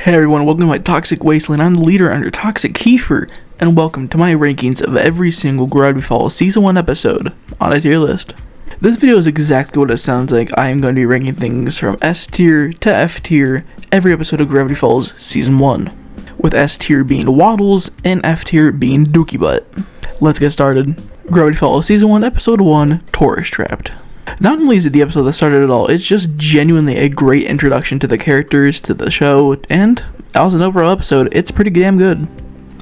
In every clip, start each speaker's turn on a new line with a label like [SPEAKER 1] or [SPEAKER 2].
[SPEAKER 1] Hey everyone, welcome to my Toxic Wasteland. I'm the leader under Toxic Kiefer, and welcome to my rankings of every single Gravity Falls Season 1 episode on a tier list. This video is exactly what it sounds like. I am going to be ranking things from S tier to F tier every episode of Gravity Falls Season 1, with S tier being Waddles and F tier being Dookie Butt. Let's get started. Gravity Falls Season 1 Episode 1, Tourist Trapped. Not only is it the episode that started it all, it's just genuinely a great introduction to the characters, to the show, and as an overall episode, it's pretty damn good.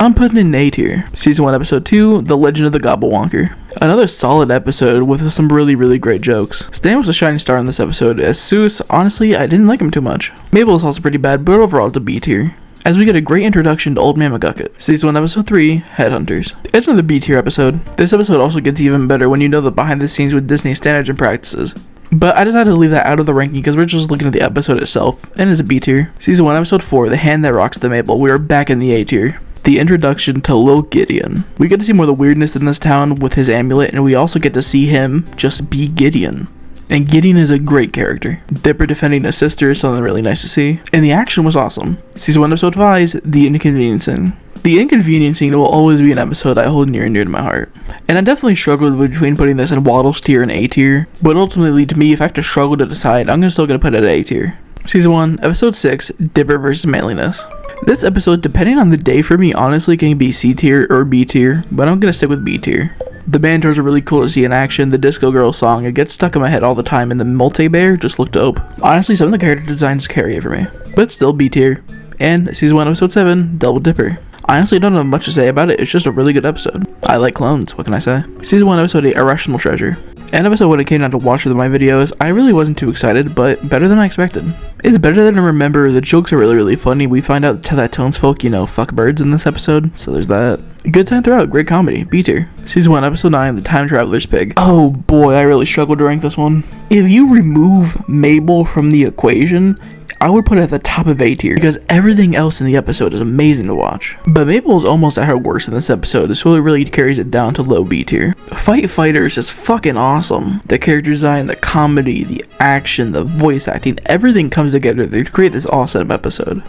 [SPEAKER 1] I'm putting it in A tier. Season 1 Episode 2, The Legend of the Gobblewonker. Another solid episode with some really great jokes. Stan was a shining star in this episode, as Soos, honestly, I didn't like him too much. Mabel is also pretty bad, but overall it's a B tier, as we get a great introduction to Old Man McGucket. Season 1 Episode 3, Headhunters. It's another B tier episode. This episode also gets even better when you know the behind the scenes with Disney standards and practices. But I decided to leave that out of the ranking because we're just looking at the episode itself, and it's a B tier. Season 1 Episode 4, The Hand That Rocks the Maple. We are back in the A tier. The introduction to Lil Gideon. We get to see more of the weirdness in this town with his amulet, and we also get to see him just be Gideon. And Gideon is a great character. Dipper defending his sister is something really nice to see. And the action was awesome. Season 1 Episode 5, The Inconveniencing. The Inconveniencing will always be an episode I hold near and dear to my heart. And I definitely struggled between putting this in Waddles tier and A tier. But ultimately, to me, if I have to struggle to decide, I'm still going to put it at A tier. Season 1, Episode 6, Dipper vs. Manliness. This episode, depending on the day for me, honestly can be C tier or B tier, but I'm going to stick with B tier. The band tours are really cool to see in action. The Disco Girl song, it gets stuck in my head all the time, and the multi-bear just looked dope. Honestly, some of the character designs carry it for me, but still B tier. And Season 1 Episode 7, Double Dipper. I honestly don't have much to say about it, it's just a really good episode. I like clones, what can I say? Season 1 Episode 8, Irrational Treasure. An episode when it came down to watch with my videos, I really wasn't too excited, but better than I expected. It's better than I remember. The jokes are really funny. We find out that townsfolk, fuck birds in this episode, so there's that. Good time throughout, great comedy, B tier. Season 1 Episode 9, The Time Traveler's Pig. Oh boy, I really struggled to rank this one. If you remove Mabel from the equation, I would put it at the top of A tier, because everything else in the episode is amazing to watch. But Mabel is almost at her worst in this episode, so it really carries it down to low B tier. Fight Fighter is just fucking awesome. The character design, the comedy, the action, the voice acting, everything comes together to create this awesome episode.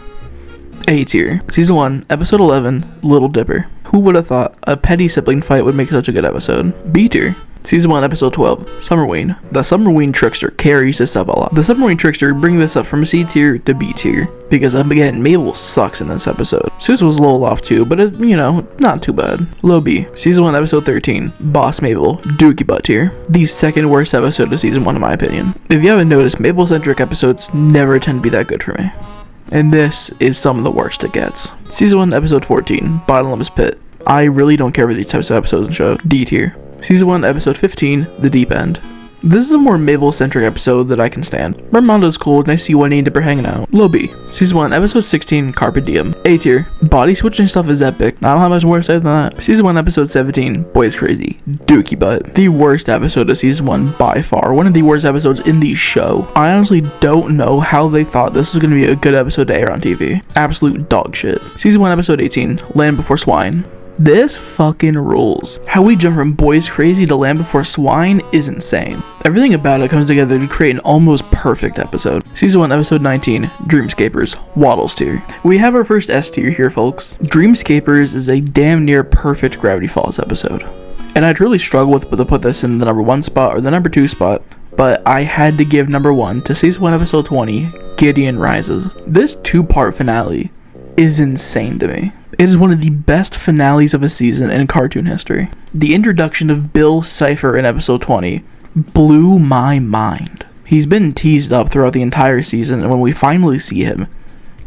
[SPEAKER 1] A tier. Season 1, Episode 11, Little Dipper. Who would have thought a petty sibling fight would make such a good episode? B tier. Season 1, Episode 12, Summerween. The Summerween Trickster carries this up a lot. The Summerween Trickster bring this up from C tier to B tier, because again, Mabel sucks in this episode. Sus was a little off too, but it, not too bad. Low B. Season 1, Episode 13, Boss Mabel, Dookie Butt tier. The second worst episode of Season 1 in my opinion. If you haven't noticed, Mabel-centric episodes never tend to be that good for me. And this is some of the worst it gets. Season 1, Episode 14, Bottomless Pit. I really don't care for these types of episodes and show. D tier. Season 1, Episode 15, The Deep End. This is a more Mabel-centric episode that I can stand. Ramonda's cool, and I see Wendy and Dipper hanging out. Low B. Season 1, Episode 16, Carpe Diem. A tier. Body switching stuff is epic. I don't have much more to say than that. Season 1, Episode 17, Boys Crazy. Dookie Butt. The worst episode of Season 1 by far. One of the worst episodes in the show. I honestly don't know how they thought this was going to be a good episode to air on TV. Absolute dog shit. Season 1, Episode 18, Land Before Swine. This fucking rules. How we jump from Boys Crazy to Land Before Swine is insane. Everything about it comes together to create an almost perfect episode. Season 1, Episode 19, Dreamscapers, Waddles tier. We have our first S tier here, folks. Dreamscapers is a damn near perfect Gravity Falls episode. And I'd really struggle with to put this in the number 1 spot or the number 2 spot, but I had to give number 1 to Season 1, Episode 20, Gideon Rises. This 2-part finale is insane to me. It is one of the best finales of a season in cartoon history. The introduction of Bill Cipher in Episode 20 blew my mind. He's been teased up throughout the entire season, and when we finally see him,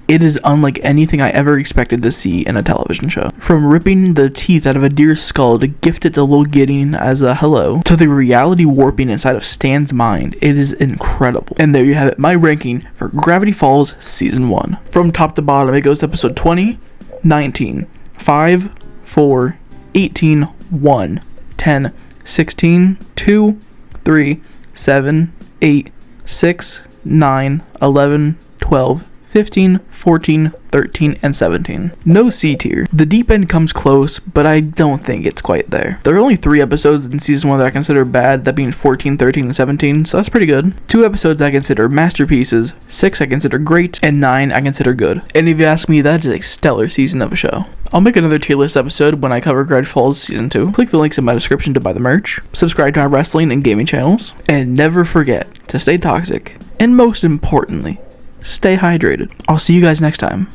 [SPEAKER 1] it is unlike anything I ever expected to see in a television show. From ripping the teeth out of a deer's skull to gift it to Lil Gideon as a hello, to the reality warping inside of Stan's mind, it is incredible. And there you have it, my ranking for Gravity Falls Season 1. From top to bottom, it goes to Episode 20, 19, 5, 4, 18, 1, 10, 16, 2, 3, 7, 8, 6, 9, 11, 12, 15, 14, 13, and 17. No C tier. The Deep End comes close, but I don't think it's quite there. There are only 3 episodes in season 1 that I consider bad, that being 14, 13, and 17, so that's pretty good. 2 episodes I consider masterpieces, 6 I consider great, and 9 I consider good. And if you ask me, that is a stellar season of a show. I'll make another tier list episode when I cover Gravity Falls Season 2. Click the links in my description to buy the merch, subscribe to my wrestling and gaming channels, and never forget to stay toxic, and most importantly, stay hydrated. I'll see you guys next time.